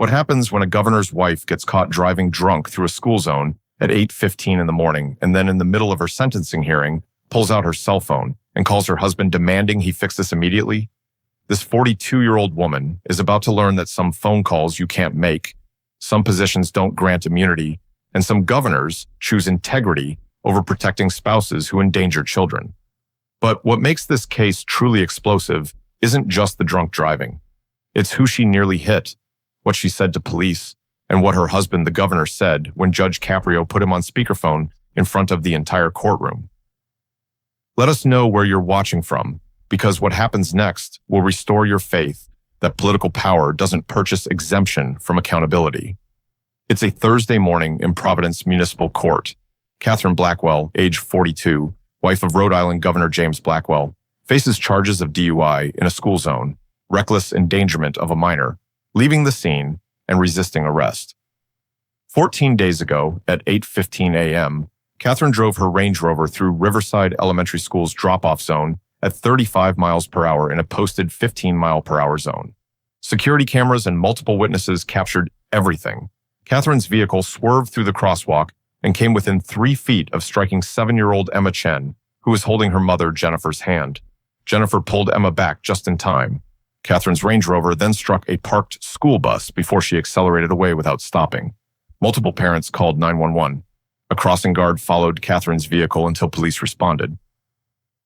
What happens when a governor's wife gets caught driving drunk through a school zone at 8:15 in the morning and then in the middle of her sentencing hearing pulls out her cell phone and calls her husband demanding he fix this immediately? This 42-year-old woman is about to learn that some phone calls you can't make, some positions don't grant immunity, and some governors choose integrity over protecting spouses who endanger children. But what makes this case truly explosive isn't just the drunk driving. It's who she nearly hit, what she said to police, and what her husband, the governor, said when Judge Caprio put him on speakerphone in front of the entire courtroom. Let us know where you're watching from, because what happens next will restore your faith that political power doesn't purchase exemption from accountability. It's a Thursday morning in Providence Municipal Court. Catherine Blackwell, age 42, wife of Rhode Island Governor James Blackwell, faces charges of DUI in a school zone, reckless endangerment of a minor, leaving the scene, and resisting arrest. 14 days ago, at 8:15 a.m., Catherine drove her Range Rover through Riverside Elementary School's drop-off zone at 35 miles per hour in a posted 15-mile-per-hour zone. Security cameras and multiple witnesses captured everything. Catherine's vehicle swerved through the crosswalk and came within 3 feet of striking 7-year-old Emma Chen, who was holding her mother, Jennifer's hand. Jennifer pulled Emma back just in time. Catherine's Range Rover then struck a parked school bus before she accelerated away without stopping. Multiple parents called 911. A crossing guard followed Catherine's vehicle until police responded.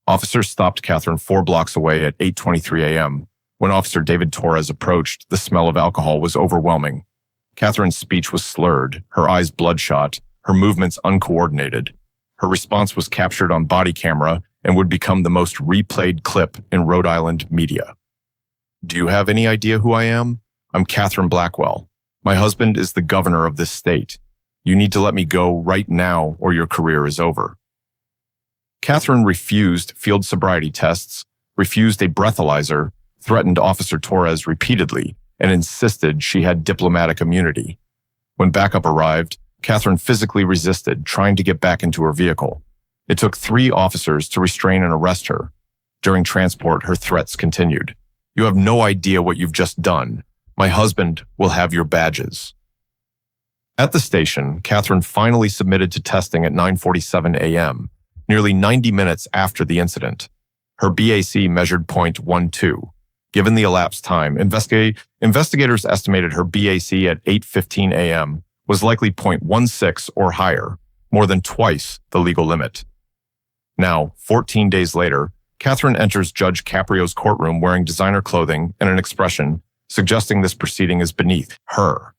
Officers stopped Catherine 4 blocks away at 8:23 a.m. When Officer David Torres approached, the smell of alcohol was overwhelming. Catherine's speech was slurred, her eyes bloodshot, her movements uncoordinated. Her response was captured on body camera and would become the most replayed clip in Rhode Island media. Do you have any idea who I am? I'm Catherine Blackwell. My husband is the governor of this state. You need to let me go right now or your career is over. Catherine refused field sobriety tests, refused a breathalyzer, threatened Officer Torres repeatedly, and insisted she had diplomatic immunity. When backup arrived, Catherine physically resisted, trying to get back into her vehicle. It took 3 officers to restrain and arrest her. During transport, her threats continued. You have no idea what you've just done. My husband will have your badges. At the station, Catherine finally submitted to testing at 9:47 a.m., nearly 90 minutes after the incident. Her BAC measured .12. Given the elapsed time, investigators estimated her BAC at 8:15 a.m. was likely .16 or higher, more than twice the legal limit. Now, 14 days later, Catherine enters Judge Caprio's courtroom wearing designer clothing and an expression suggesting this proceeding is beneath her.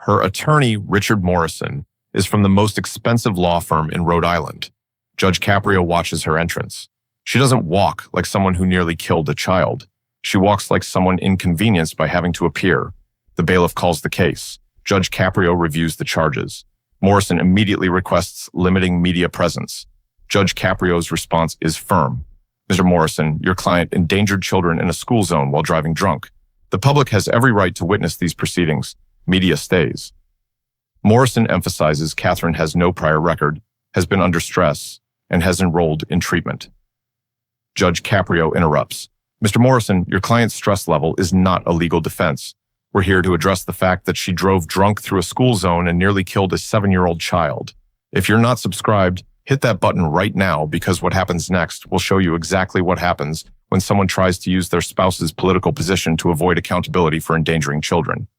Her attorney, Richard Morrison, is from the most expensive law firm in Rhode Island. Judge Caprio watches her entrance. She doesn't walk like someone who nearly killed a child. She walks like someone inconvenienced by having to appear. The bailiff calls the case. Judge Caprio reviews the charges. Morrison immediately requests limiting media presence. Judge Caprio's response is firm. Mr. Morrison, your client endangered children in a school zone while driving drunk. The public has every right to witness these proceedings. Media stays. Morrison emphasizes Catherine has no prior record, has been under stress, and has enrolled in treatment. Judge Caprio interrupts. Mr. Morrison, your client's stress level is not a legal defense. We're here to address the fact that she drove drunk through a school zone and nearly killed a 7-year-old child. If you're not subscribed, hit that button right now because what happens next will show you exactly what happens when someone tries to use their spouse's political position to avoid accountability for endangering children.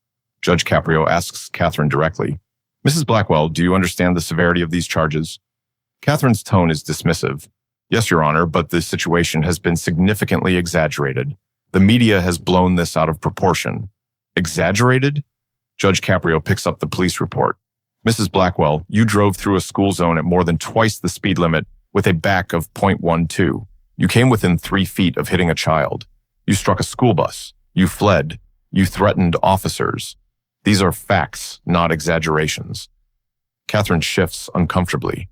Judge Caprio asks Catherine directly, Mrs. Blackwell, do you understand the severity of these charges? Catherine's tone is dismissive. Yes, Your Honor, but the situation has been significantly exaggerated. The media has blown this out of proportion. Exaggerated? Judge Caprio picks up the police report. Mrs. Blackwell, you drove through a school zone at more than twice the speed limit with a back of .12. You came within 3 feet of hitting a child. You struck a school bus. You fled. You threatened officers. These are facts, not exaggerations. Catherine shifts uncomfortably.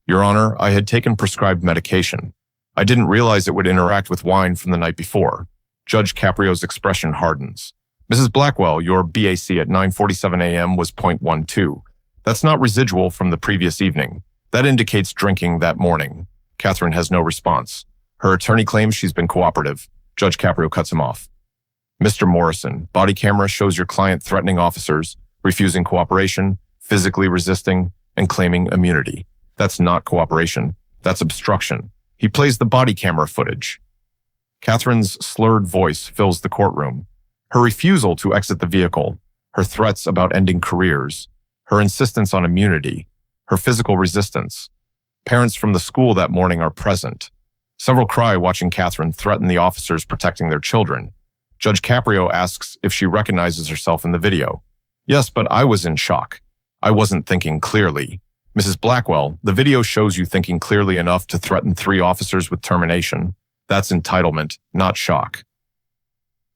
Your Honor, I had taken prescribed medication. I didn't realize it would interact with wine from the night before. Judge Caprio's expression hardens. Mrs. Blackwell, your BAC at 9:47 a.m. was .12. That's not residual from the previous evening. That indicates drinking that morning. Catherine has no response. Her attorney claims she's been cooperative. Judge Caprio cuts him off. Mr. Morrison, body camera shows your client threatening officers, refusing cooperation, physically resisting, and claiming immunity. That's not cooperation. That's obstruction. He plays the body camera footage. Catherine's slurred voice fills the courtroom. Her refusal to exit the vehicle, her threats about ending careers, her insistence on immunity, her physical resistance. Parents from the school that morning are present. Several cry watching Catherine threaten the officers protecting their children. Judge Caprio asks if she recognizes herself in the video. Yes, but I was in shock. I wasn't thinking clearly. Mrs. Blackwell, the video shows you thinking clearly enough to threaten 3 officers with termination. That's entitlement, not shock.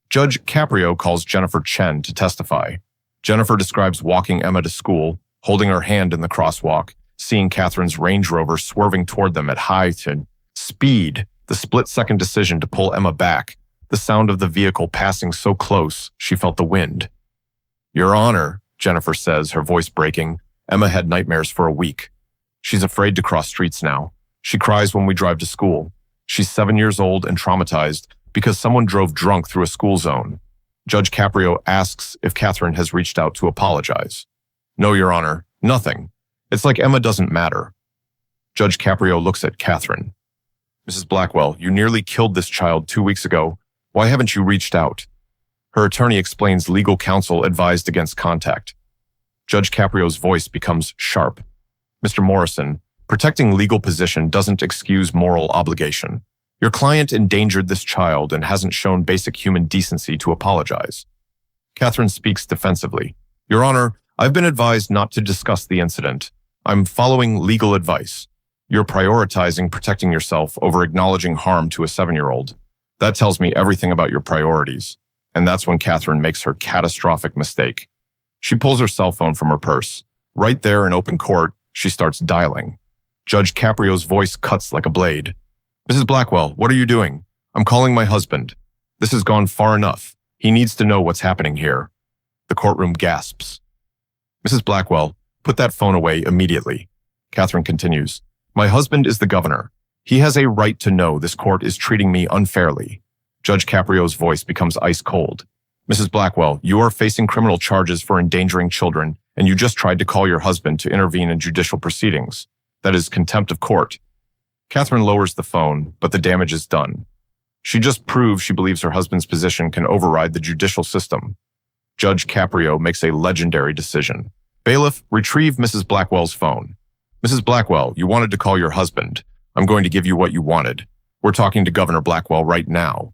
Judge Caprio calls Jennifer Chen to testify. Jennifer describes walking Emma to school, holding her hand in the crosswalk, seeing Catherine's Range Rover swerving toward them at high speed, the split-second decision to pull Emma back, the sound of the vehicle passing so close she felt the wind. Your Honor, Jennifer says, her voice breaking, Emma had nightmares for a week. She's afraid to cross streets now. She cries when we drive to school. She's 7 years old and traumatized because someone drove drunk through a school zone. Judge Caprio asks if Catherine has reached out to apologize. No, Your Honor, nothing. It's like Emma doesn't matter. Judge Caprio looks at Catherine. Mrs. Blackwell, you nearly killed this child 2 weeks ago. Why haven't you reached out? Her attorney explains legal counsel advised against contact. Judge Caprio's voice becomes sharp. Mr. Morrison, protecting legal position doesn't excuse moral obligation. Your client endangered this child and hasn't shown basic human decency to apologize. Catherine speaks defensively. Your Honor, I've been advised not to discuss the incident. I'm following legal advice. You're prioritizing protecting yourself over acknowledging harm to a 7-year-old. That tells me everything about your priorities. And that's when Catherine makes her catastrophic mistake. She pulls her cell phone from her purse. Right there in open court, she starts dialing. Judge Caprio's voice cuts like a blade. Mrs. Blackwell, what are you doing? I'm calling my husband. This has gone far enough. He needs to know what's happening here. The courtroom gasps. Mrs. Blackwell, put that phone away immediately. Catherine continues. My husband is the governor. He has a right to know this court is treating me unfairly. Judge Caprio's voice becomes ice cold. Mrs. Blackwell, you are facing criminal charges for endangering children, and you just tried to call your husband to intervene in judicial proceedings. That is contempt of court. Catherine lowers the phone, but the damage is done. She just proves she believes her husband's position can override the judicial system. Judge Caprio makes a legendary decision. Bailiff, retrieve Mrs. Blackwell's phone. Mrs. Blackwell, you wanted to call your husband. I'm going to give you what you wanted. We're talking to Governor Blackwell right now.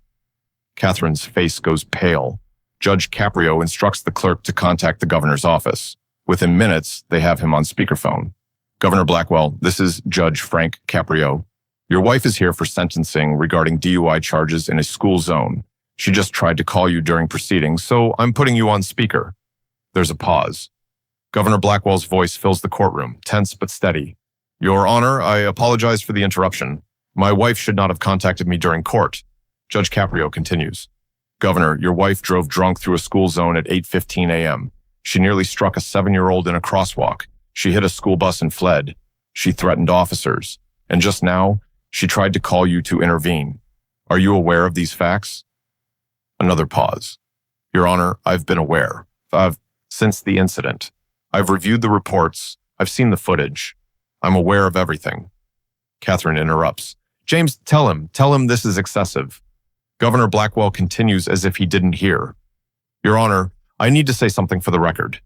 Catherine's face goes pale. Judge Caprio instructs the clerk to contact the governor's office. Within minutes, they have him on speakerphone. Governor Blackwell, this is Judge Frank Caprio. Your wife is here for sentencing regarding DUI charges in a school zone. She just tried to call you during proceedings, so I'm putting you on speaker. There's a pause. Governor Blackwell's voice fills the courtroom, tense but steady. Your Honor, I apologize for the interruption. My wife should not have contacted me during court. Judge Caprio continues. Governor, your wife drove drunk through a school zone at 8:15 a.m. She nearly struck a 7-year-old in a crosswalk. She hit a school bus and fled. She threatened officers. And just now, she tried to call you to intervene. Are you aware of these facts? Another pause. Your Honor, I've been aware. Since the incident. I've reviewed the reports. I've seen the footage. I'm aware of everything. Catherine interrupts. James, tell him this is excessive. Governor Blackwell continues as if he didn't hear. Your Honor, I need to say something for the record.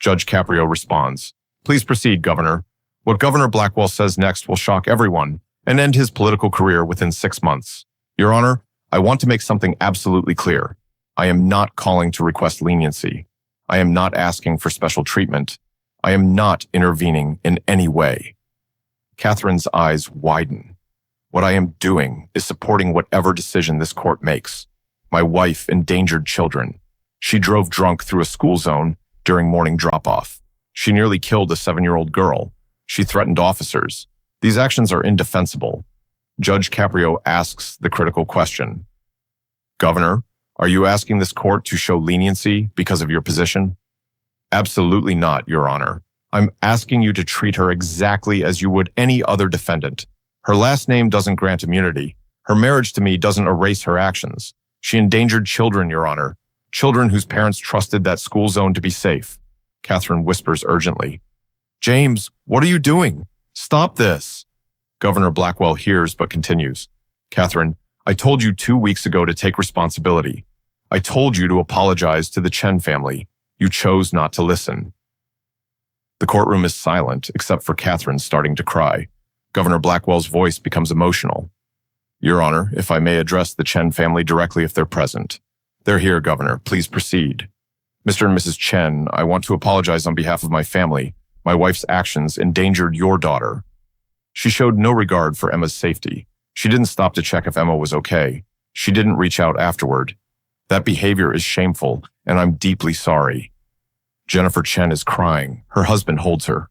Judge Caprio responds. Please proceed, Governor. What Governor Blackwell says next will shock everyone and end his political career within 6 months. Your Honor, I want to make something absolutely clear. I am not calling to request leniency. I am not asking for special treatment. I am not intervening in any way. Catherine's eyes widen. What I am doing is supporting whatever decision this court makes. My wife endangered children. She drove drunk through a school zone during morning drop-off. She nearly killed a 7-year-old girl. She threatened officers. These actions are indefensible. Judge Caprio asks the critical question. Governor, are you asking this court to show leniency because of your position? Absolutely not, Your Honor. I'm asking you to treat her exactly as you would any other defendant. Her last name doesn't grant immunity. Her marriage to me doesn't erase her actions. She endangered children, Your Honor. Children whose parents trusted that school zone to be safe. Catherine whispers urgently. James, what are you doing? Stop this. Governor Blackwell hears but continues. Catherine, I told you 2 weeks ago to take responsibility. I told you to apologize to the Chen family. You chose not to listen. The courtroom is silent, except for Catherine starting to cry. Governor Blackwell's voice becomes emotional. Your Honor, if I may address the Chen family directly if they're present. They're here, Governor. Please proceed. Mr. and Mrs. Chen, I want to apologize on behalf of my family. My wife's actions endangered your daughter. She showed no regard for Emma's safety. She didn't stop to check if Emma was okay. She didn't reach out afterward. That behavior is shameful, and I'm deeply sorry. Jennifer Chen is crying. Her husband holds her.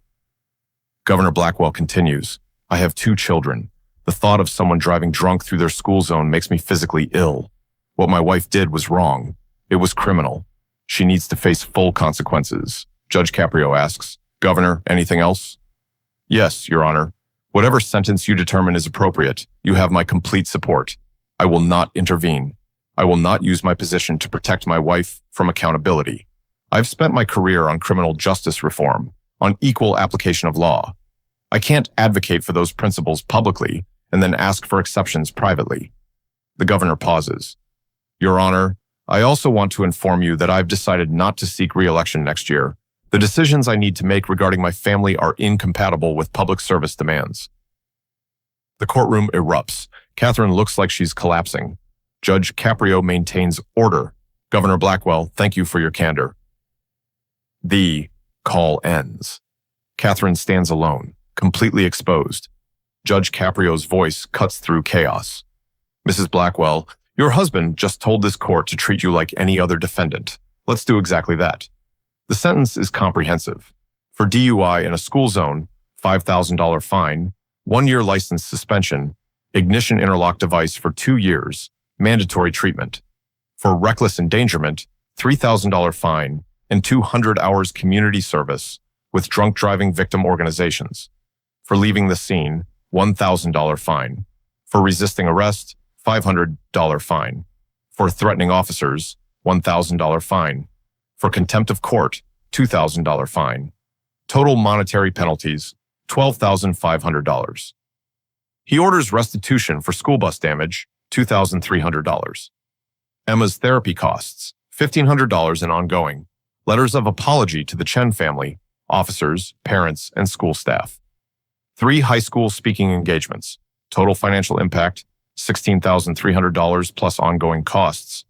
Governor Blackwell continues. I have 2 children. The thought of someone driving drunk through their school zone makes me physically ill. What my wife did was wrong. It was criminal. She needs to face full consequences. Judge Caprio asks, Governor, anything else? Yes, Your Honor. Whatever sentence you determine is appropriate, you have my complete support. I will not intervene. I will not use my position to protect my wife from accountability. I've spent my career on criminal justice reform, on equal application of law. I can't advocate for those principles publicly and then ask for exceptions privately. The governor pauses. Your Honor, I also want to inform you that I've decided not to seek re-election next year. The decisions I need to make regarding my family are incompatible with public service demands. The courtroom erupts. Catherine looks like she's collapsing. Judge Caprio maintains order. Governor Blackwell, thank you for your candor. The call ends. Catherine stands alone, completely exposed. Judge Caprio's voice cuts through chaos. Mrs. Blackwell, your husband just told this court to treat you like any other defendant. Let's do exactly that. The sentence is comprehensive. For DUI in a school zone, $5,000 fine, 1-year license suspension, ignition interlock device for 2 years, mandatory treatment. For reckless endangerment, $3,000 fine and 200 hours community service with drunk driving victim organizations. For leaving the scene, $1,000 fine. For resisting arrest, $500 fine. For threatening officers, $1,000 fine. For contempt of court, $2,000 fine. Total monetary penalties, $12,500. He orders restitution for school bus damage, $2,300. Emma's therapy costs, $1,500 and ongoing. Letters of apology to the Chen family, officers, parents, and school staff. 3 high school speaking engagements. Total financial impact, $16,300 plus ongoing costs.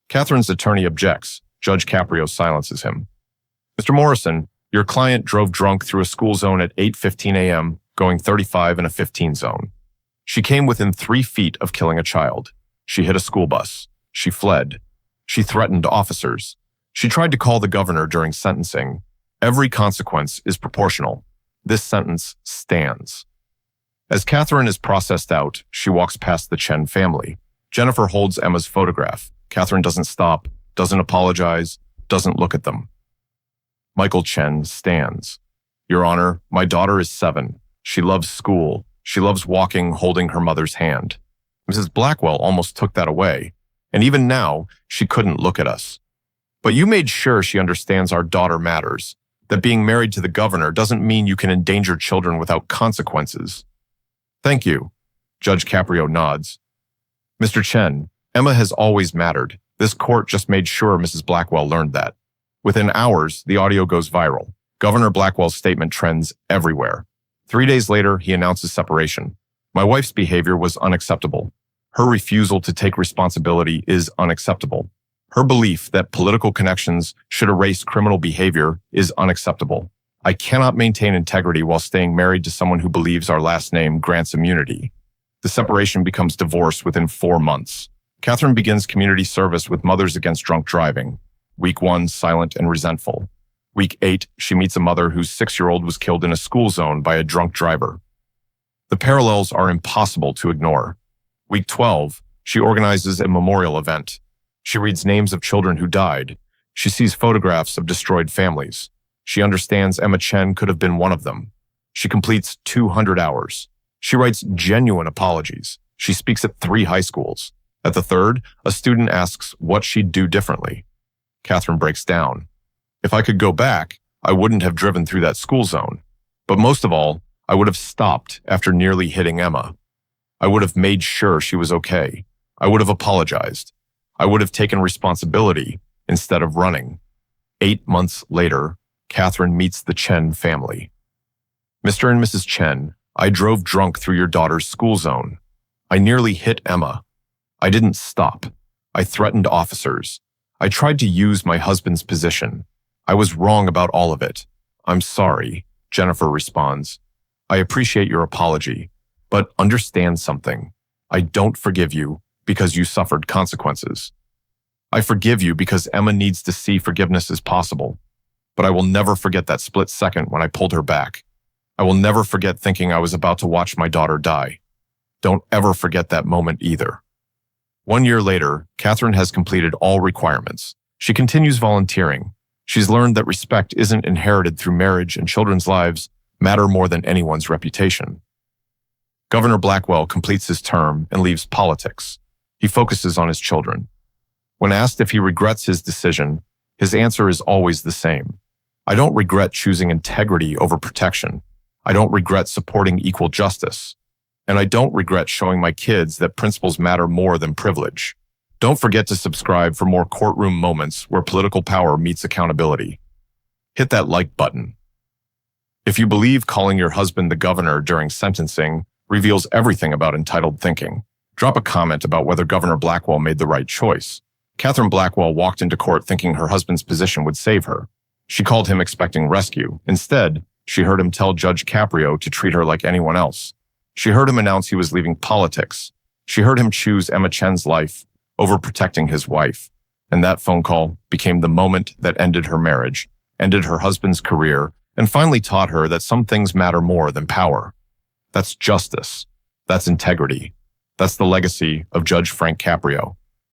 Catherine's attorney objects. Judge Caprio silences him. Mr. Morrison, your client drove drunk through a school zone at 8:15 a.m., going 35 in a 15 zone. She came within 3 feet of killing a child. She hit a school bus. She fled. She threatened officers. She tried to call the governor during sentencing. Every consequence is proportional. This sentence stands. As Catherine is processed out, she walks past the Chen family. Jennifer holds Emma's photograph. Catherine doesn't stop, doesn't apologize, doesn't look at them. Michael Chen stands. Your Honor, my daughter is 7. She loves school. She loves walking, holding her mother's hand. Mrs. Blackwell almost took that away, and even now, she couldn't look at us. But you made sure she understands our daughter matters, that being married to the governor doesn't mean you can endanger children without consequences. Thank you. Judge Caprio nods. Mr. Chen, Emma has always mattered. This court just made sure Mrs. Blackwell learned that. Within hours, the audio goes viral. Governor Blackwell's statement trends everywhere. 3 days later, he announces separation. My wife's behavior was unacceptable. Her refusal to take responsibility is unacceptable. Her belief that political connections should erase criminal behavior is unacceptable. I cannot maintain integrity while staying married to someone who believes our last name grants immunity. The separation becomes divorce within 4 months. Catherine begins community service with Mothers Against Drunk Driving. Week 1, silent and resentful. Week 8, she meets a mother whose 6-year-old was killed in a school zone by a drunk driver. The parallels are impossible to ignore. Week 12, she organizes a memorial event. She reads names of children who died. She sees photographs of destroyed families. She understands Emma Chen could have been one of them. She completes 200 hours. She writes genuine apologies. She speaks at 3 high schools. At the third, a student asks what she'd do differently. Catherine breaks down. If I could go back, I wouldn't have driven through that school zone. But most of all, I would have stopped after nearly hitting Emma. I would have made sure she was okay. I would have apologized. I would have taken responsibility instead of running. 8 months later, Catherine meets the Chen family. Mr. and Mrs. Chen, I drove drunk through your daughter's school zone. I nearly hit Emma. I didn't stop. I threatened officers. I tried to use my husband's position. I was wrong about all of it. I'm sorry, Jennifer responds. I appreciate your apology, but understand something. I don't forgive you because you suffered consequences. I forgive you because Emma needs to see forgiveness as possible. But I will never forget that split second when I pulled her back. I will never forget thinking I was about to watch my daughter die. Don't ever forget that moment either. 1 year later, Catherine has completed all requirements. She continues volunteering. She's learned that respect isn't inherited through marriage, and children's lives matter more than anyone's reputation. Governor Blackwell completes his term and leaves politics. He focuses on his children. When asked if he regrets his decision, his answer is always the same. I don't regret choosing integrity over protection. I don't regret supporting equal justice. And I don't regret showing my kids that principles matter more than privilege. Don't forget to subscribe for more courtroom moments where political power meets accountability. Hit that like button. If you believe calling your husband the governor during sentencing reveals everything about entitled thinking, drop a comment about whether Governor Blackwell made the right choice. Catherine Blackwell walked into court thinking her husband's position would save her. She called him expecting rescue. Instead, she heard him tell Judge Caprio to treat her like anyone else. She heard him announce he was leaving politics. She heard him choose Emma Chen's life over protecting his wife. And that phone call became the moment that ended her marriage, ended her husband's career, and finally taught her that some things matter more than power. That's justice. That's integrity. That's the legacy of Judge Frank Caprio.